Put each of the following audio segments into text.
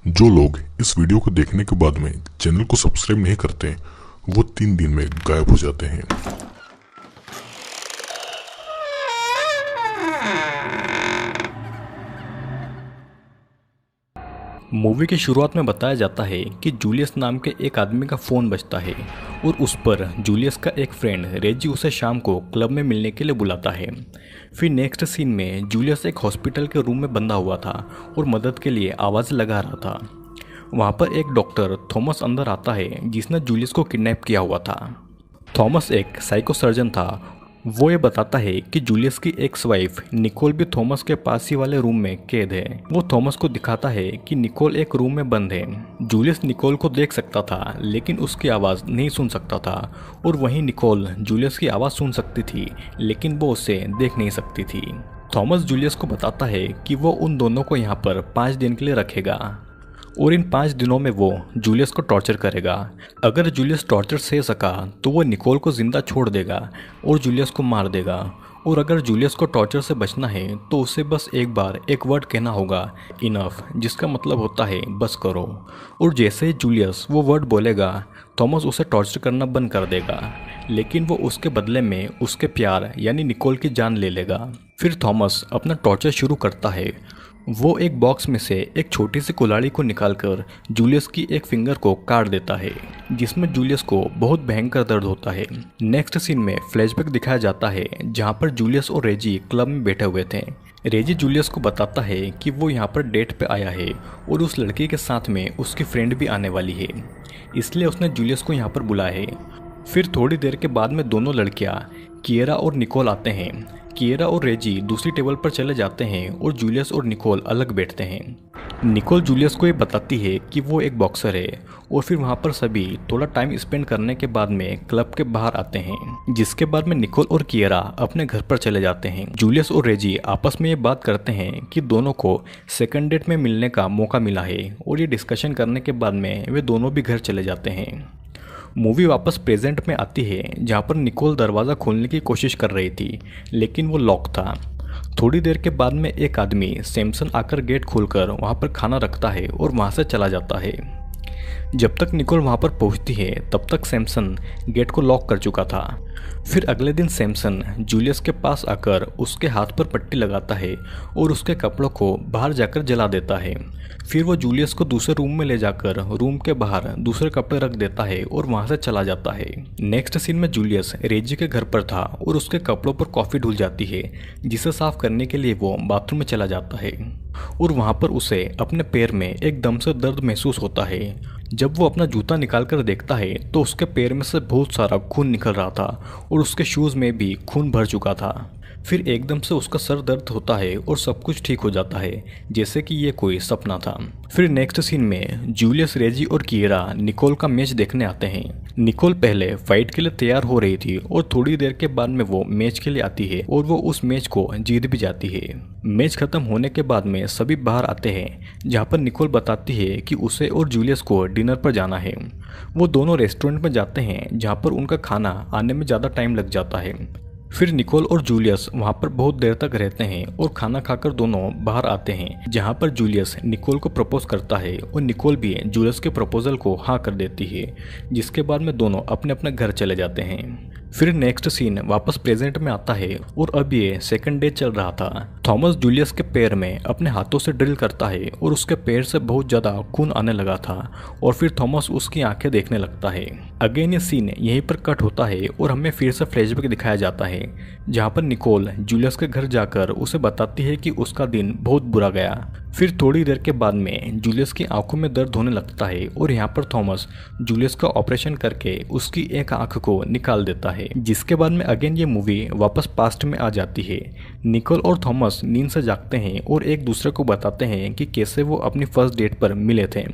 जो लोग इस वीडियो को देखने के बाद में चैनल को सब्सक्राइब नहीं करते वो 3 दिन में गायब हो जाते हैं। मूवी की शुरुआत में बताया जाता है कि जूलियस नाम के एक आदमी का फ़ोन बजता है और उस पर जूलियस का एक फ्रेंड रेजी उसे शाम को क्लब में मिलने के लिए बुलाता है। फिर नेक्स्ट सीन में जूलियस एक हॉस्पिटल के रूम में बंधा हुआ था और मदद के लिए आवाज़ लगा रहा था। वहाँ पर एक डॉक्टर थॉमस अंदर आता है जिसने जूलियस को किडनैप किया हुआ था। थॉमस एक साइको सर्जन था। वो ये बताता है कि जूलियस की एक्स वाइफ निकोल भी थॉमस के पास ही वाले रूम में कैद है। वो थॉमस को दिखाता है कि निकोल एक रूम में बंद है। जूलियस निकोल को देख सकता था लेकिन उसकी आवाज़ नहीं सुन सकता था और वहीं निकोल जूलियस की आवाज़ सुन सकती थी लेकिन वो उसे देख नहीं सकती थी। थॉमस जूलियस को बताता है कि वो उन दोनों को यहाँ पर 5 दिन के लिए रखेगा और इन 5 दिनों में वो जूलियस को टॉर्चर करेगा। अगर जूलियस टॉर्चर सह सका तो वो निकोल को जिंदा छोड़ देगा और जूलियस को मार देगा। और अगर जूलियस को टॉर्चर से बचना है तो उसे बस एक बार एक वर्ड कहना होगा, इनफ, जिसका मतलब होता है बस करो। और जैसे ही जूलियस वो वर्ड बोलेगा थॉमस उसे टॉर्चर करना बंद कर देगा, लेकिन वो उसके बदले में उसके प्यार यानी निकोल की जान ले लेगा। फिर थॉमस अपना टॉर्चर शुरू करता है। वो एक बॉक्स में से एक छोटी सी कुल्हाड़ी को निकालकर जूलियस की एक फिंगर को काट देता है जिसमें जूलियस को बहुत भयंकर दर्द होता है। नेक्स्ट सीन में फ्लैशबैक दिखाया जाता है जहां पर जूलियस और रेजी क्लब में बैठे हुए थे। रेजी जूलियस को बताता है कि वो यहाँ पर डेट पे आया है और उस लड़की के साथ में उसकी फ्रेंड भी आने वाली है, इसलिए उसने जूलियस को यहाँ पर बुलाया है। फिर थोड़ी देर के बाद में दोनों लड़कियाँ किएरा और निकोल आते हैं। किएरा और रेजी दूसरी टेबल पर चले जाते हैं और जूलियस और निकोल अलग बैठते हैं। निकोल जूलियस को ये बताती है कि वो एक बॉक्सर है और फिर वहाँ पर सभी थोड़ा टाइम स्पेंड करने के बाद में क्लब के बाहर आते हैं, जिसके बाद में निकोल और किएरा अपने घर पर चले जाते हैं। जूलियस और रेजी आपस में ये बात करते हैं कि दोनों को सेकंड डेट में मिलने का मौका मिला है और ये डिस्कशन करने के बाद में वे दोनों भी घर चले जाते हैं। मूवी वापस प्रेजेंट में आती है जहाँ पर निकोल दरवाज़ा खोलने की कोशिश कर रही थी लेकिन वो लॉक था। थोड़ी देर के बाद में एक आदमी सैमसन आकर गेट खोलकर वहाँ पर खाना रखता है और वहाँ से चला जाता है। जब तक निकोल वहाँ पर पहुँचती है तब तक सैमसन गेट को लॉक कर चुका था। फिर अगले दिन सैमसन जूलियस के पास आकर उसके हाथ पर पट्टी लगाता है और उसके कपड़ों को बाहर जाकर जला देता है। फिर वो जूलियस को दूसरे रूम में ले जाकर रूम के बाहर दूसरे कपड़े रख देता है और वहाँ से चला जाता है। नेक्स्ट सीन में जूलियस रेजी के घर पर था और उसके कपड़ों पर कॉफ़ी धुल जाती है जिसे साफ करने के लिए वो बाथरूम में चला जाता है और वहाँ पर उसे अपने पैर में एकदम से दर्द महसूस होता है। जब वो अपना जूता निकाल कर देखता है तो उसके पैर में से बहुत सारा खून निकल रहा था और उसके शूज़ में भी खून भर चुका था। फिर एकदम से उसका सर दर्द होता है और सब कुछ ठीक हो जाता है जैसे कि ये कोई सपना था। फिर नेक्स्ट सीन में जूलियस, रेजी और किएरा निकोल का मैच देखने आते हैं। निकोल पहले फाइट के लिए तैयार हो रही थी और थोड़ी देर के बाद में वो मैच के लिए आती है और वो उस मैच को जीत भी जाती है। मैच खत्म होने के बाद में सभी बाहर आते हैं जहाँ पर निकोल बताती है कि उसे और जूलियस को डिनर पर जाना है। वो दोनों रेस्टोरेंट में जाते हैं जहाँ पर उनका खाना आने में ज़्यादा टाइम लग जाता है। फिर निकोल और जूलियस वहाँ पर बहुत देर तक रहते हैं और खाना खाकर दोनों बाहर आते हैं जहाँ पर जूलियस निकोल को प्रपोज करता है और निकोल भी जूलियस के प्रपोजल को हाँ कर देती है, जिसके बाद में दोनों अपने अपने घर चले जाते हैं। फिर नेक्स्ट सीन वापस प्रेजेंट में आता है और अब ये सेकंड डे चल रहा था। थॉमस जूलियस के पैर में अपने हाथों से ड्रिल करता है और उसके पैर से बहुत ज़्यादा खून आने लगा था और फिर थॉमस उसकी आंखें देखने लगता है। अगेन ये सीन यहीं पर कट होता है और हमें फिर से फ्लैशबैक दिखाया जाता है जहाँ पर निकोल जूलियस के घर जाकर उसे बताती है कि उसका दिन बहुत बुरा गया। फिर थोड़ी देर के बाद में जूलियस की आंखों में दर्द होने लगता है और यहाँ पर थॉमस जूलियस का ऑपरेशन करके उसकी एक आंख को निकाल देता है, जिसके बाद में अगेन ये मूवी वापस पास्ट में आ जाती है। निकोल और थॉमस नींद से जागते हैं और एक दूसरे को बताते हैं कि कैसे वो अपनी फर्स्ट डेट पर मिले थे।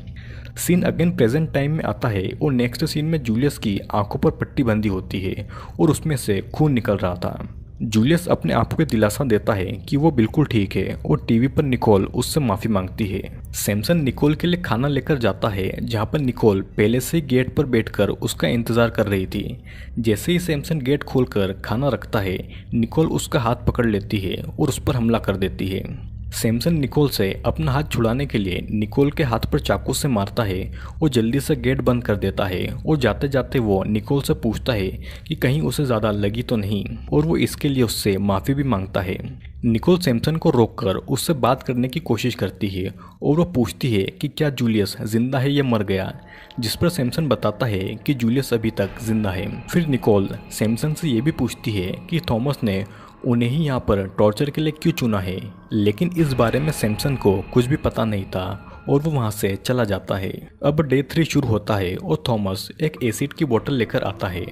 सीन अगेन प्रेजेंट टाइम में आता है और नेक्स्ट सीन में जूलियस की आंखों पर पट्टी बंधी होती है और उसमें से खून निकल रहा था। जूलियस अपने आप को दिलासा देता है कि वो बिल्कुल ठीक है और टीवी पर निकोल उससे माफ़ी मांगती है। सैमसन निकोल के लिए खाना लेकर जाता है जहाँ पर निकोल पहले से ही गेट पर बैठकर उसका इंतज़ार कर रही थी। जैसे ही सैमसन गेट खोलकर खाना रखता है निकोल उसका हाथ पकड़ लेती है और उस पर हमला कर देती है। सैमसन निकोल से अपना हाथ छुड़ाने के लिए निकोल के हाथ पर चाकू से मारता है। वो जल्दी से गेट बंद कर देता है और जाते जाते वो निकोल से पूछता है कि कहीं उसे ज़्यादा लगी तो नहीं, और वो इसके लिए उससे माफ़ी भी मांगता है। निकोल सैमसन को रोककर उससे बात करने की कोशिश करती है और वो पूछती है कि क्या जूलियस जिंदा है या मर गया, जिस पर सैमसन बताता है कि जूलियस अभी तक जिंदा है। फिर निकोल सैमसन से ये भी पूछती है कि थॉमस ने उन्हें ही यहाँ पर टॉर्चर के लिए क्यों चुना है, लेकिन इस बारे में सैमसन को कुछ भी पता नहीं था और वो वहाँ से चला जाता है। अब डे 3 शुरू होता है और थॉमस एक एसिड की बोतल लेकर आता है।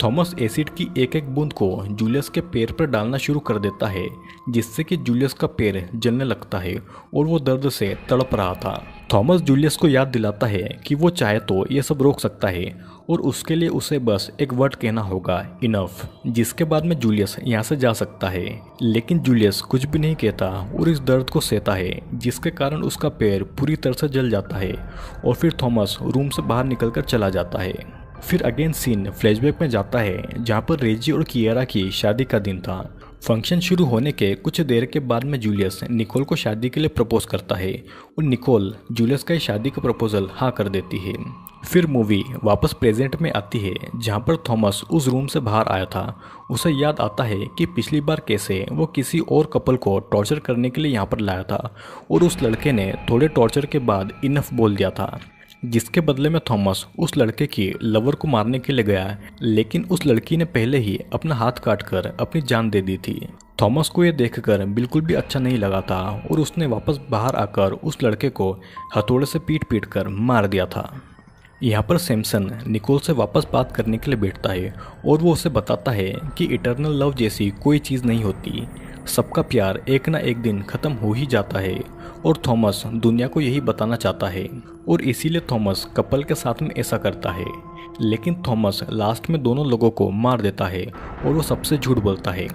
थॉमस एसिड की एक एक बूंद को जूलियस के पैर पर डालना शुरू कर देता है, जिससे कि जूलियस का पैर जलने लगता है और वो दर्द से तड़प रहा था। थॉमस जूलियस को याद दिलाता है कि वो चाहे तो ये सब रोक सकता है और उसके लिए उसे बस एक वर्ड कहना होगा, इनफ, जिसके बाद में जूलियस यहाँ से जा सकता है। लेकिन जूलियस कुछ भी नहीं कहता और इस दर्द को सहता है, जिसके कारण उसका पैर पूरी तरह से जल जाता है और फिर थॉमस रूम से बाहर निकलकर चला जाता है। फिर अगेन सीन फ्लैशबैक में जाता है जहाँ पर रेजी और कियारा की शादी का दिन था। फंक्शन शुरू होने के कुछ देर के बाद में जूलियस निकोल को शादी के लिए प्रपोज करता है और निकोल जूलियस का शादी का प्रपोजल हाँ कर देती है। फिर मूवी वापस प्रेजेंट में आती है जहाँ पर थॉमस उस रूम से बाहर आया था। उसे याद आता है कि पिछली बार कैसे वो किसी और कपल को टॉर्चर करने के लिए यहाँ पर लाया था और उस लड़के ने थोड़े टॉर्चर के बाद इनफ बोल दिया था, जिसके बदले में थॉमस उस लड़के की लवर को मारने के लिए गया, लेकिन उस लड़की ने पहले ही अपना हाथ काटकर अपनी जान दे दी थी। थॉमस को यह देखकर बिल्कुल भी अच्छा नहीं लगा था और उसने वापस बाहर आकर उस लड़के को हथौड़े से पीट कर मार दिया था। यहाँ पर सैमसन निकोल से वापस बात करने के लिए बैठता है और वो उसे बताता है कि इटर्नल लव जैसी कोई चीज़ नहीं होती, सबका प्यार एक ना एक दिन ख़त्म हो ही जाता है और थॉमस दुनिया को यही बताना चाहता है और इसीलिए थॉमस कपल के साथ में ऐसा करता है। लेकिन थॉमस लास्ट में दोनों लोगों को मार देता है और वो सबसे झूठ बोलता है।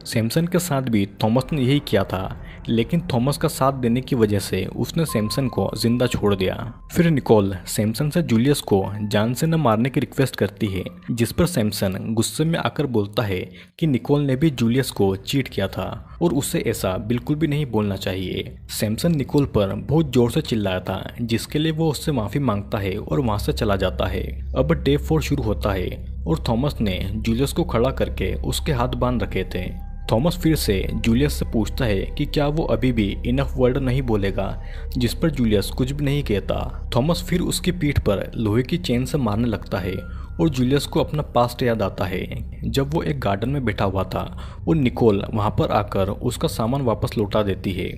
सैमसन के साथ भी थॉमस ने यही किया था, लेकिन थॉमस का साथ देने की वजह से उसने सैमसन को जिंदा छोड़ दिया। फिर निकोल सैमसन से जूलियस को जान से न मारने की रिक्वेस्ट करती है, जिस पर सैमसन गुस्से में आकर बोलता है कि निकोल ने भी जूलियस को चीट किया था और उसे ऐसा बिल्कुल भी नहीं बोलना चाहिए। सैमसन निकोल पर बहुत जोर से चिल्लाया था, जिसके लिए वो उससे माफ़ी मांगता है और वहाँ से चला जाता है। अब डे 4 शुरू होता है और थॉमस ने जूलियस को खड़ा करके उसके हाथ बांध रखे थे। थॉमस फिर से जूलियस से पूछता है कि क्या वो अभी भी इनफ वर्ड नहीं बोलेगा, जिस पर जूलियस कुछ भी नहीं कहता। थॉमस फिर उसकी पीठ पर लोहे की चेन से मारने लगता है और जूलियस को अपना पास्ट याद आता है जब वो एक गार्डन में बैठा हुआ था और निकोल वहाँ पर आकर उसका सामान वापस लौटा देती है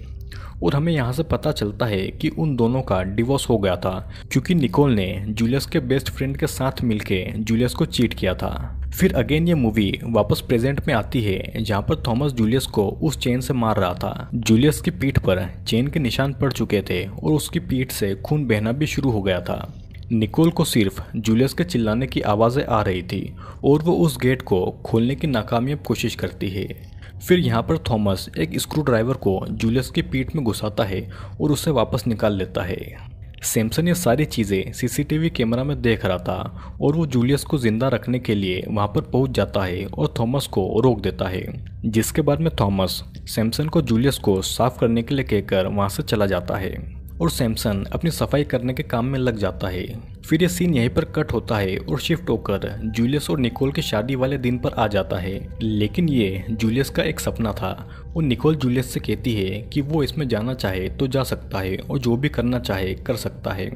और हमें यहाँ से पता चलता है कि उन दोनों का डिवोर्स हो गया था, क्योंकि निकोल ने जूलियस के बेस्ट फ्रेंड के साथ मिलके जूलियस को चीट किया था। फिर अगेन ये मूवी वापस प्रेजेंट में आती है जहाँ पर थॉमस जूलियस को उस चेन से मार रहा था। जूलियस की पीठ पर चेन के निशान पड़ चुके थे और उसकी पीठ से खून बहना भी शुरू हो गया था। निकोल को सिर्फ जूलियस के चिल्लाने की आवाज़ें आ रही थी और वो उस गेट को खोलने की नाकामयाब कोशिश करती है। फिर यहाँ पर थॉमस एक स्क्रू ड्राइवर को जूलियस की पीठ में घुसाता है और उसे वापस निकाल लेता है। सैमसन ये सारी चीज़ें सीसीटीवी कैमरा में देख रहा था और वो जूलियस को जिंदा रखने के लिए वहाँ पर पहुँच जाता है और थॉमस को रोक देता है, जिसके बाद में थॉमस सैमसन को जूलियस को साफ करने के लिए कहकर वहाँ से चला जाता है और सैमसन अपनी सफाई करने के काम में लग जाता है। फिर ये सीन यहीं पर कट होता है और शिफ्ट होकर जूलियस और निकोल की शादी वाले दिन पर आ जाता है। लेकिन ये जूलियस का एक सपना था और निकोल जूलियस से कहती है कि वो इसमें जाना चाहे तो जा सकता है और जो भी करना चाहे कर सकता है।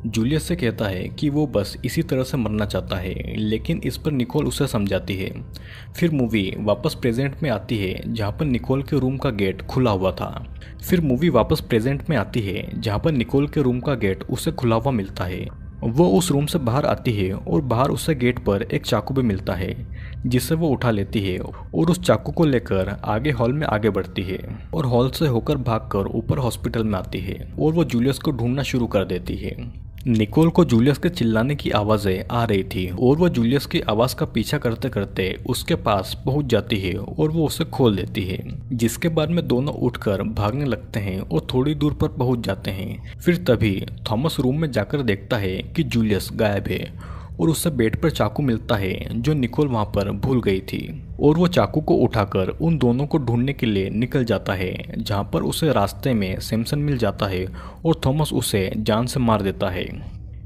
जूलियस से कहता है कि वो बस इसी तरह से मरना चाहता है, लेकिन इस पर निकोल उसे समझाती है। फिर मूवी वापस प्रेजेंट में आती है जहाँ पर निकोल के रूम का गेट खुला हुआ था। फिर मूवी वापस प्रेजेंट में आती है जहाँ पर निकोल के रूम का गेट उसे खुला हुआ मिलता है। वो उस रूम से बाहर आती है और बाहर उसे गेट पर एक चाकू भी मिलता है, जिसे वो उठा लेती है और उस चाकू को लेकर आगे हॉल में आगे बढ़ती है और हॉल से होकर भागकर ऊपर हॉस्पिटल में आती है और वो जूलियस को ढूंढना शुरू कर देती है। निकोल को जूलियस के चिल्लाने की आवाज़ें आ रही थी और वो जूलियस की आवाज़ का पीछा करते करते उसके पास पहुंच जाती है और वो उसे खोल देती है, जिसके बाद में दोनों उठकर भागने लगते हैं और थोड़ी दूर पर पहुंच जाते हैं। फिर तभी थॉमस रूम में जाकर देखता है कि जूलियस गायब है और उससे बेड पर चाकू मिलता है जो निकोल वहाँ पर भूल गई थी और वो चाकू को उठाकर उन दोनों को ढूंढने के लिए निकल जाता है, जहाँ पर उसे रास्ते में सैमसन मिल जाता है और थॉमस उसे जान से मार देता है।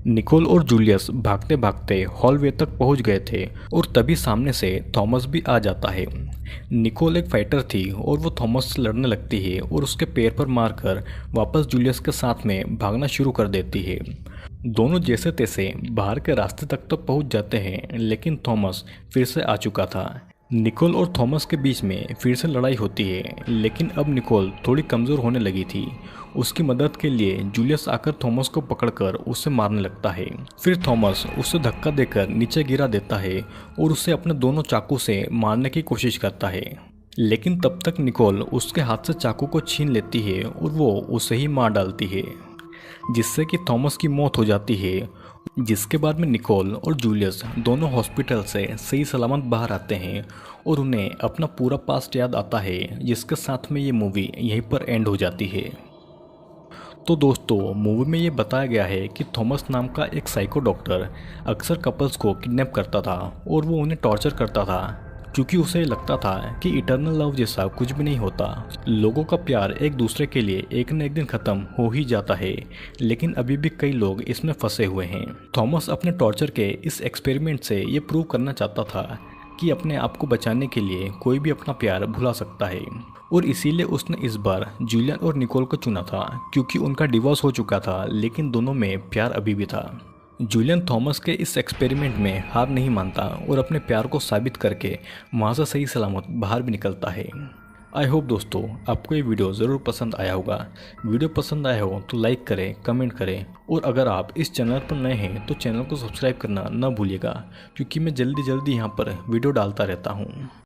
निकोल और जूलियस भागते भागते हॉलवे तक पहुंच गए थे और तभी सामने से थॉमस भी आ जाता है। निकोल एक फाइटर थी और वो थॉमस से लड़ने लगती है और उसके पैर पर मारकर वापस जूलियस के साथ में भागना शुरू कर देती है। दोनों जैसे तैसे बाहर के रास्ते तक तो पहुंच जाते हैं, लेकिन थॉमस फिर से आ चुका था। निकोल और थॉमस के बीच में फिर से लड़ाई होती है, लेकिन अब निकोल थोड़ी कमज़ोर होने लगी थी। उसकी मदद के लिए जूलियस आकर थॉमस को पकड़कर उसे मारने लगता है। फिर थॉमस उसे धक्का देकर नीचे गिरा देता है और उसे अपने दोनों चाकू से मारने की कोशिश करता है, लेकिन तब तक निकोल उसके हाथ से चाकू को छीन लेती है और वो उसे ही मार डालती है, जिससे कि थॉमस की मौत हो जाती है। जिसके बाद में निकोल और जूलियस दोनों हॉस्पिटल से सही सलामत बाहर आते हैं और उन्हें अपना पूरा पास्ट याद आता है, जिसके साथ में ये मूवी यहीं पर एंड हो जाती है। तो दोस्तों, मूवी में ये बताया गया है कि थॉमस नाम का एक साइको डॉक्टर अक्सर कपल्स को किडनैप करता था और वो उन्हें टॉर्चर करता था, क्योंकि उसे लगता था कि इटर्नल लव जैसा कुछ भी नहीं होता। लोगों का प्यार एक दूसरे के लिए एक न एक दिन खत्म हो ही जाता है, लेकिन अभी भी कई लोग इसमें फंसे हुए हैं। थॉमस अपने टॉर्चर के इस एक्सपेरिमेंट से ये प्रूव करना चाहता था कि अपने आप को बचाने के लिए कोई भी अपना प्यार भुला सकता है, और इसीलिए उसने इस बार जूलियन और निकोल को चुना था, क्योंकि उनका डिवोर्स हो चुका था, लेकिन दोनों में प्यार अभी भी था। जूलियन थॉमस के इस एक्सपेरिमेंट में हार नहीं मानता और अपने प्यार को साबित करके वहाँ से सही सलामत बाहर भी निकलता है। आई होप दोस्तों आपको ये वीडियो ज़रूर पसंद आया होगा। वीडियो पसंद आया हो तो लाइक करें, कमेंट करें, और अगर आप इस चैनल पर नए हैं तो चैनल को सब्सक्राइब करना ना भूलिएगा, क्योंकि मैं जल्दी यहाँ पर वीडियो डालता रहता हूँ।